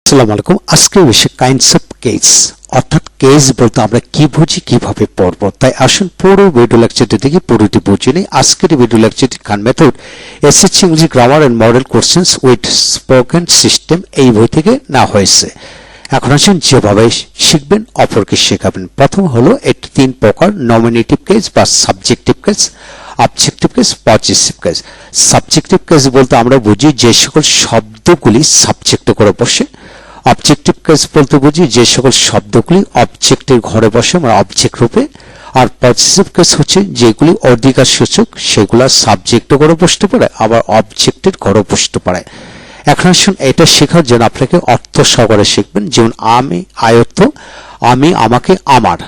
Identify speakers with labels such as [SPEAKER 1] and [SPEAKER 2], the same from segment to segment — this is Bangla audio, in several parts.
[SPEAKER 1] আসসালামু আলাইকুম। আজকে বিষয় কাইন্ডস অফ কেস, অর্থাৎ কেস বলতে আমরা কি বুঝি, কিভাবে পড়ব। তাই আসুন পুরো ভিডিও লেকচারটি দেখি, পুরোটি বুঝে নিই। আজকের ভিডিও লেকচারটি Khan method SSC English grammar and model questions with spoken system এই বই থেকে নেওয়া হয়েছে। এখন আসুন যেভাবে শিখবেন অপরকে শেখাবেন। প্রথম হলো এটি তিন প্রকার: নমিনেটিভ কেস বা subjective case, objective case, positive case. Subjective case বলতে আমরা বুঝি যে সকল শব্দগুলি সাবজেক্টে করে বসে। অবজেক্টিভ কেস বলতে বুঝি যে সকল শব্দগুলি অবজেক্টের ঘরে বসে, মানে অবজেক্ট রূপে। আর পজিটিভ কেস হচ্ছে যেগুলি অধিকার সূচক, সেগুলো সাবজেক্টে করে বসতে পারে, আবার অবজেক্টের ঘরে বসতে পারে। এখন আসুন এটা শেখার জন্য আপনাকে অর্থ সহকারে শিখবেন। যেমন আমি আয়ত্ত, আমি আমাকে আমার,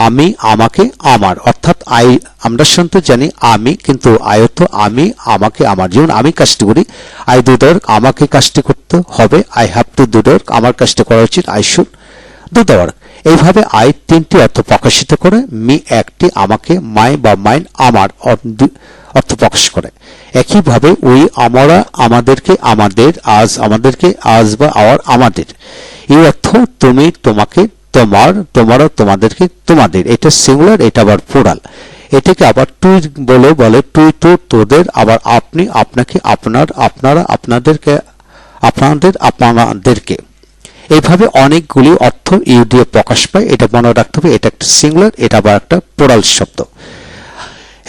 [SPEAKER 1] আমি আমাকে আমার, অর্থাৎ আমরা শুনতে জানি আমি, কিন্তু আয়ত্ত আমি আমাকে আমার। যেমন আমি কাজটি করি, আই ডু দ্য ওয়ার্ক, আমাকে কাজটি করতে হবে। I have to do the work, আমার কাজটি করা উচিত। I should do the work. এইভাবে আই তিনটি অর্থ প্রকাশিত করে, মি একটি, আমাকে, মাই বা মাইন আমার অর্থ প্রকাশ করে। একইভাবে উই আমরা আমাদেরকে আমাদের, আজ আমাদেরকে আজ বা আওয়ার আমাদের। এই অর্থ তুমি তোমাকে তোমার, তোমরা তোমাদেরকে তোমাদের। এটা সিঙ্গুলার, এটা আবার প্লুরাল। এটাকে আবার তুই বলে তুই তো তোদের, আবার আপনি আপনাকে, আপনার আপনারা আপনাদেরকে, আপনাদের আপনাদেরকে। এইভাবে অনেকগুলি অর্থ ইউ দিয়ে প্রকাশ পায়। এটা মনে রাখতে হবে, এটা একটা সিঙ্গুলার, এটা আবার একটা প্লুরাল শব্দ।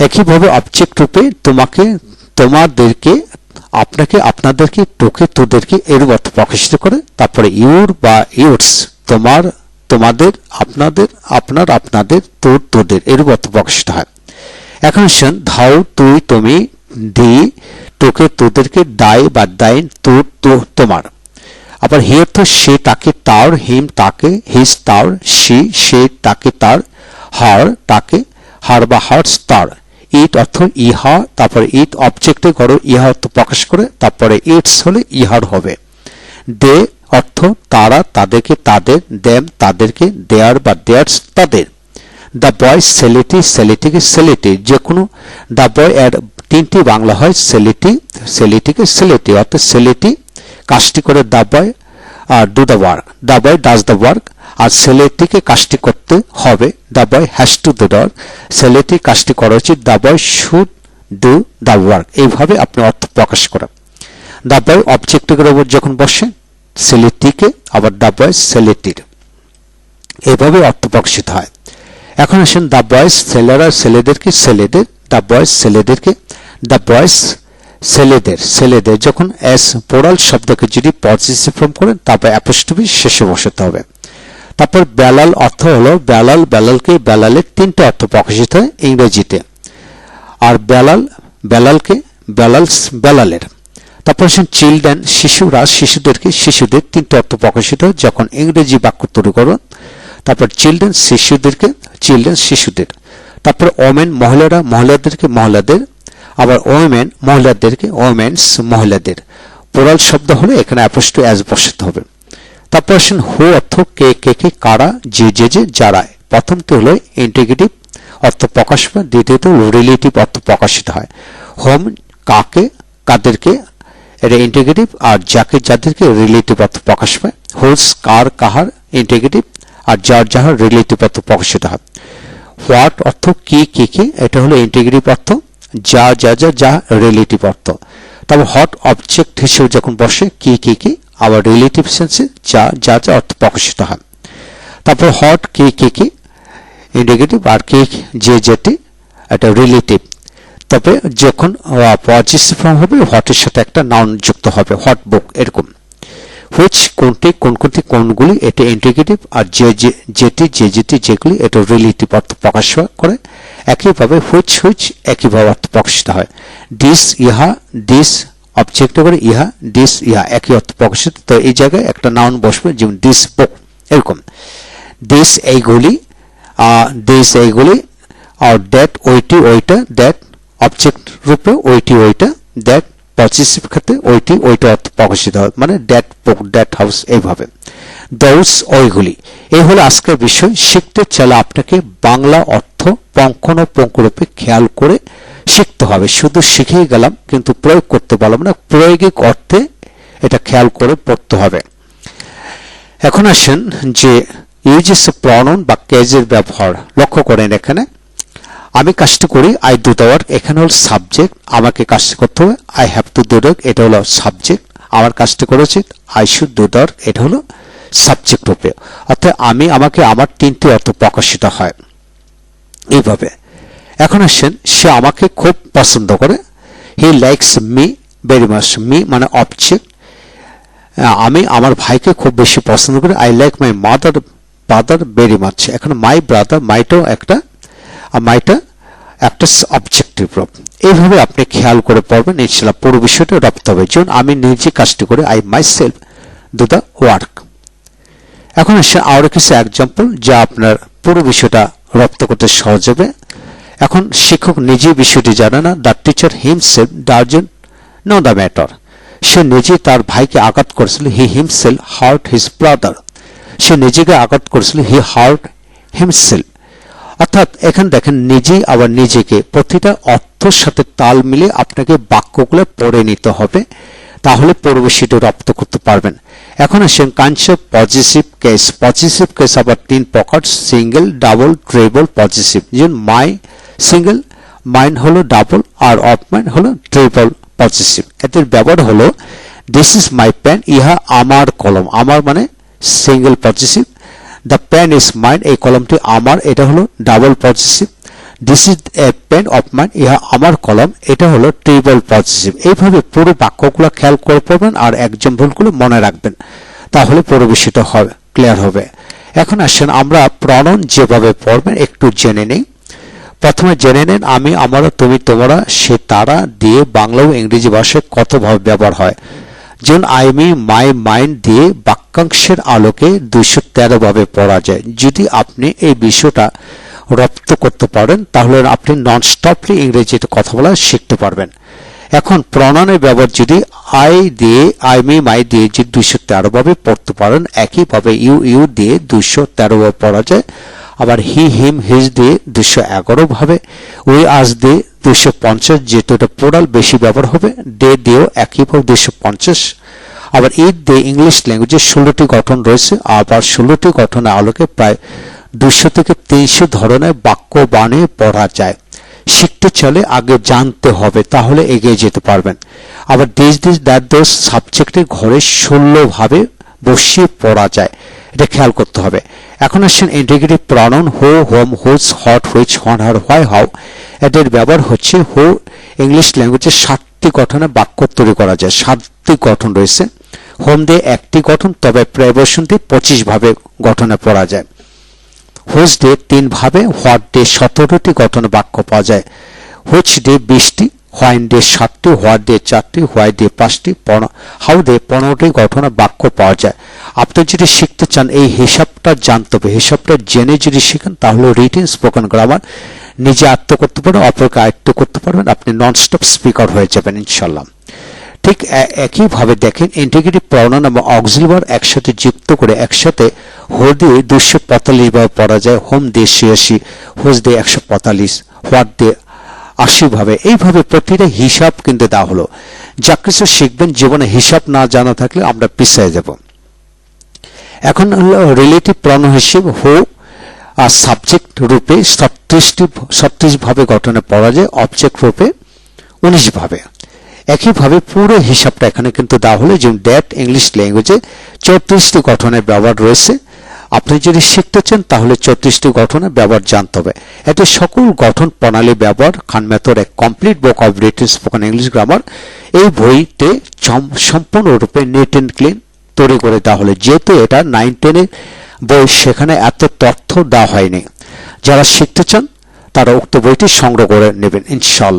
[SPEAKER 1] একইভাবে অবজেক্ট রূপে তোমাকে, তোমাদেরকে, আপনাকে, আপনাদেরকে, তোকে, তোদেরকে এর অর্থ প্রকাশিত করে। তারপরে ইউর বা ইউরস, তোমার, তোমাদের, আপনাদের, আপনার, আপনাদের, তোর, তোদের এর অর্থ প্রকাশিত হয়। এখন শুন, ধাও, তুই, তুমি, দি, তোকে, তোদেরকে, দাই বা দাইন, তোর, তোমার। আবার হি অর্থ সে, তাকে, তার, হিম, তাকে, হিজ, তার, সি, সে, তাকে, তার, হার, তাকে, হার বা হার্স, তার। ইট অর্থ ইহা, তারপরে ইট অবজেক্টে ঘরে ইহা অর্থ প্রকাশ করে, তারপরে ইটস হলে ইহার হবে। দে অর্থ তারা, তাদেরকে, তাদের, দেম তাদেরকে, দেয়ার বা দেয়ার্স তাদের। দ্য বয় ছেলেটি, ছেলেটিকে, ছেলেটি। যে কোনো দ্য বয় এর তিনটি বাংলা হয়, ছেলেটি, ছেলেটিকে, ছেলেটি, অর্থাৎ ছেলেটি কাজটি করে, the boy do the work, the boy does the work. আর ছেলেটিকে কাজটি করতে হবে, the boy has to do the work. ছেলেটি কাজটি করা উচিত, the boy should do the work. এইভাবে আপনি অর্থ প্রকাশ করেন। দ্য বয় অবজেক্টের উপর যখন বসে, ছেলেটিকে, আবার দ্য বয় ছেলেটির, এইভাবে অর্থ প্রকাশিত হয়। এখন আসেন দ্য বয়েস, ছেলেরা ছেলেদেরকে, ছেলেদের, দ্য বয়েস ছেলেদেরকে, দ্য বয়েস ছেলেদের, ছেলেদের। যখন এস প্লুরাল শব্দকে যদি পজিটিভ ফর্ম করেন, তারপর অ্যাপোস্ট্রফি শেষে বসাতে হবে। তারপর বেলাল অর্থ হলো বেলাল, বেলালকে, বেলালের তিনটে অর্থ প্রকাশিত হয় ইংরেজিতে। আর বেলাল, বেলালকে, বেলালস, বেলালের। তারপর আসেন চিলড্রেন, শিশুরা, শিশুদেরকে, শিশুদের তিনটে অর্থ প্রকাশিত হয় যখন ইংরেজি বাক্য তৈরি করুন। তারপর চিলড্রেন, শিশুদেরকে, চিলড্রেন, শিশুদের। তারপর ওমেন, মহিলারা, মহিলাদেরকে, মহিলাদের। আবার ওমেন, মহিলাদেরকে, ওমেন্স, মহিলাদের। প্লুরাল শব্দ হলে এখানে অ্যাপোস্ট্রফি এস বসাতে হবে। তারপর আসেন হু অর্থ কে, কে কে, কারা, যে যে যে, যারা। প্রথমটি হলো ইন্টিগ্রেটিভ অর্থ প্রকাশ পায়, দ্বিতীয়ত রিলেটিভ অর্থ প্রকাশিত হয়। হোম কাকে, কাদেরকে, এটা ইন্টিগ্রেটিভ। আর যাকে, যাদেরকে রিলেটিভ অর্থ প্রকাশ পায়। হুজ কার, কাহার, ইন্টিগ্রেটিভ। আর যার যাহার রিলেটিভ অর্থ প্রকাশিত হয়। হোয়াট অর্থ কি, কে কে, এটা হলো ইন্টিগ্রেটিভ অর্থ। যা যা যা, যা রিলেটিভ অর্থ। তারপর হট অবজেক্ট হিসেবে যখন বসে, কি কে কে, আবার রিলেটিভ সেন্সে যা যা যা অর্থ প্রকাশিত হয়। তারপর হট কে, কে কে ইন্টিগ্রেটিভ, আর কে যে যেটি, এটা রিলেটিভ। তবে যখন পজিটিভ ফর্ম হবে, হটের সাথে একটা নাউন যুক্ত হবে, হট বুক, এরকম। হুইচ কোনটি, কোন কোনটি, কোনগুলি, এটা ইন্টিগ্রেটিভ। আর যে যেটি, যে যেটি, যেগুলি, এটা রিলেটিভ অর্থ প্রকাশ করে। একইভাবে হুইচ, হুইচ একইভাবে অর্থ প্রকাশিত হয়। ডিস ইহা, ডিস অবজেক্ট করে ইহা, ডিস ইহা একই অর্থ প্রকাশিত। তো এই জায়গায় একটা নাউন বসবে, যেমন ডিস বুক, এরকম। ডিস এইগুলি, ডিস এইগুলি। আর দ্যাট ওইটি, ওইটা, দ্যাট অবজেক্ট রূপে, ওইটি, ওইটা, দ্যাট পজিটিভ ক্ষেত্রে ওইটি, ওইটা অর্থ প্রকাশিত হয়, মানে দ্যাট বুক, দ্যাট হাউস, এইভাবে। দৌস ওইগুলি। এই হলো আজকের বিষয়। শিখতে চাইলে আপনাকে বাংলা অর্থ পুঙ্খানুপুঙ্খরূপে খেয়াল করে শিখতে হবে। শুধু শিখেই গেলাম কিন্তু প্রয়োগ করতে পারলাম না, প্রায়োগিক অর্থে এটা খেয়াল করে পড়তে হবে। এখন আসেন যে ইউজেস প্রনাউন বা কেজের ব্যবহার লক্ষ্য করেন। এখানে আমি কাজটি করি আই ডু দ্য ওয়ার্ক, এখানে হল সাবজেক্ট, আমাকে কাজটি করতে হবে। I have to do the work, এটা হলো সাবজেক্ট, আমার কাজটি করেছি। I should do the work, এটা হলো সাবজেক্ট রূপে। অর্থাৎ আমি আমাকে আমার তিনটি অর্থ প্রকাশিত হয় এইভাবে। এখন আসেন সে আমাকে খুব পছন্দ করে, he likes me very much, me মানে অবজেক্ট, আমি আমার ভাইকে খুব বেশি পছন্দ করি। I like my brother very much, এখন মাই ব্রাদার, মাইটা একটা অবজেক্টিভ রূপ। এইভাবে আপনি খেয়াল করে পড়বেন, ইনশাআল্লাহ পুরো বিষয়টা রপ্ত হবে। যেমন আমি নিজে কাজটি করি, I my self do the work. এখন আসে আরো কিছু এক্সাম্পল যা আপনার পুরো বিষয়টা রপ্ত করতে সহজ হবে। এখন শিক্ষক নিজে বিষয়টি জানে না, the teacher himself doesn't know the matter, সে নিজে তার ভাইকে আঘাত করেছিল, he himself hurt his brother, সে নিজেকে আঘাত করেছিল, হি হার্ট হিমসেলফ। অর্থাৎ এখানে দেখেন নিজেই আবার নিজেকে, প্রতিটা অর্থের সাথে তাল মিলে আপনাকে বাক্যগুলো পড়ে নিতে হবে, তাহলে পরিবেশিত রপ্ত করতে পারবেন। এখন আসেন concept positive case. Positive case আবার তিন প্রকার, সিঙ্গেল, ডাবল, ট্রিপল পজিটিভ। যেমন মাই সিঙ্গেল, মাইন হলো ডাবল, আর অফ মাইন হলো ট্রিপল পজিটিভ। এদের ব্যবহার হলো দিস ইজ মাই পেন, ইহা আমার কলম, আমার মানে single positive. The pen is mine, এই কলমটি আমার, এটা হলো double positive. This is a pen of mine, ইহা আমার কলম, এটা হলো ট্রিপল পজিটিভ। এইভাবে পুরো বাক্যগুলো খেয়াল করে পড়বেন আর এক্সাম্পলগুলো মনে রাখবেন, তাহলে পরিবেশিত হবে, ক্লিয়ার হবে। এখন আসেন আমরা প্রনাউন যেভাবে পড়বেন একটু জেনে নেই। প্রথমে জেনে নেন আমি, আমরা, তুমি, তোমরা, সে, তারা দিয়ে বাংলা ও ইংরেজি ভাষায় কতভাবে ব্যবহার হয়। যেমন আই, মি, মাই, মাইন দিয়ে বাক্যাংশের আলোকে 213 ভাবে পড়া যায়। যদি আপনি এই বিষয়টা রপ্ত করতে পারেন তাহলে আপনি নন স্টপলি ইংরেজিতে কথা বলা শিখতে পারবেন। এখন প্রনাউনের ব্যবহার যদি আই দিয়ে, আই, মি, মাই দিয়ে যদি 213 ভাবে পড়তে পারেন, একইভাবে ইউ দিয়ে 213 ভাবে পড়া যায়। আবার হি, হিম, হিজ দিয়ে 211 ভাবে, উই, আজ দিয়ে 250, যেহেতু এটা প্লুরাল বেশি ব্যবহার হবে। ডে দিয়েও একইভাবে 250। আবার ইট দিয়ে ইংলিশ ল্যাঙ্গুয়েজে 16টি গঠন রয়েছে, আবার 16টি গঠনের আলোকে প্রায় 200 থেকে 300 ধরনের বাক্য বানিয়ে পড়া যায়। শিখতে চলে আগে জানতে হবে, তাহলে এগিয়ে যেতে পারবেন। আবার দিস, দ্যাট, দোজ সাবজেক্টের ঘরে 16 ভাবে বসিয়ে পড়া যায়, এটা খেয়াল করতে হবে। এখন আসছেন integrative pronoun, who, whom, whose, hot, which, what, her, why, how. এদের ব্যবহার হচ্ছে হু ইংলিশ ল্যাঙ্গুয়েজে 7টি গঠনে বাক্য তৈরি করা যায়, 7টি গঠন রয়েছে। হোম দিয়ে 1টি গঠন, তবে প্রেপোজিশন দিয়ে 25 ভাবে গঠনে পড়া যায়। হুইচ দিয়ে 3 ভাবে, হোয়াট দিয়ে 17টি গঠনে বাক্য পাওয়া যায়, হুইচ দিয়ে 20টি, হোয়াইন দিয়ে 7টি, হোয়াট দিয়ে 4টি, হোয়াই দিয়ে 5টি, হাউ দিয়ে 15টি গঠনে বাক্য পাওয়া যায়। আপনি যদি শিখতে চান এই হিসাবটা জানতে হবে, হিসাবটা জেনে যদি শিখেন তাহলে রিটেন স্পোকেন গ্রামার নিজে আয়ত্ত করতে পারবেন, অপরকে আয়ত্ত করতে পারবেন, আপনি ননস্টপ স্পিকার হয়ে যাবেন ইনশাল্লাহ। ঠিক একইভাবে দেখেন ইন্টিগ্রেটিভ প্রনাউন এবং অক্সিলারি ভার্ব একসাথে যুক্ত করে একসাথে হো দিয়ে 245 ভাবে পড়া যায়, হোম দিয়ে 86, হুজ দিয়ে 145, হোয়াট দিয়ে 80 ভাবে। এইভাবে প্রতিটা হিসাব কিন্তু দেওয়া হলো। যা কিছু শিখবেন জীবনে হিসাব না জানা থাকলে আমরা পিছিয়ে যাব। এখন হলো রিলেটিভ প্রনাউন হিসেবে হু সাবজেক্ট রূপে 36 ভাবে গঠনে পড়া যায়, অবজেক্ট রূপে 19 ভাবে। একইভাবে পুরো হিসাবটা এখানে কিন্তু দেওয়া হলো। যেমন ড্যাট ইংলিশ ল্যাঙ্গুয়েজে 34টি গঠনের ব্যবহার রয়েছে। আপনি যদি শিখতে চান তাহলে 34টি গঠনের ব্যবহার জানতে হবে। এতে সকল গঠন প্রণালী ব্যবহার খান মেথড এক complete book of written spoken English grammar, এই বইতে সম্পূর্ণরূপে নিট এন্ড ক্লিন তৈরি করে দেওয়া হলো। যেহেতু এটা 9-10 এর বই, সেখানে এত তথ্য দেওয়া হয়নি। যারা শিখতে চান তারা উক্ত বইটি সংগ্রহ করে নেবেন ইনশাআল্লাহ।